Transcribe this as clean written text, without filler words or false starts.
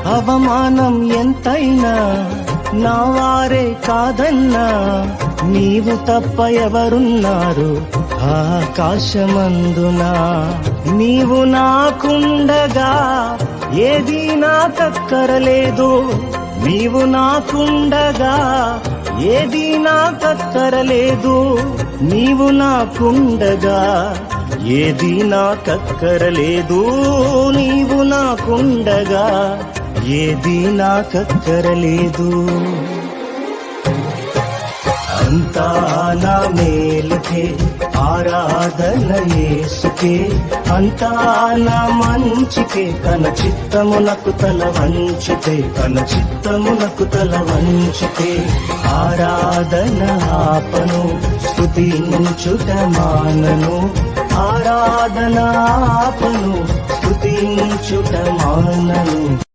అవమానం ఎంతైనా నా వారే కాదన్నా, నీవు తప్ప ఎవరున్నారు ఆకాశమందున. నీవు నాకుండగా ఏదీ నాకక్కరలేదు, నీవు నాకుండగా ఏదీ నాకక్కరలేదు, నీవు నాకుండగా ఏదీ నాకక్కరలేదు, నీవు నాకుండగా ఏదీ నాకక్కరలేదు. అంతా నా మేలుకే ఆరాధన యేసుకే, అంతా నా మంచికే, తన చిత్తమునకు తల వంచితే, తన చిత్తమునకు తల వంచితే. ఆరాధన ఆపను, స్తుతించుట మానను, ఆరాధన ఆపను, స్తుతించుట మానను.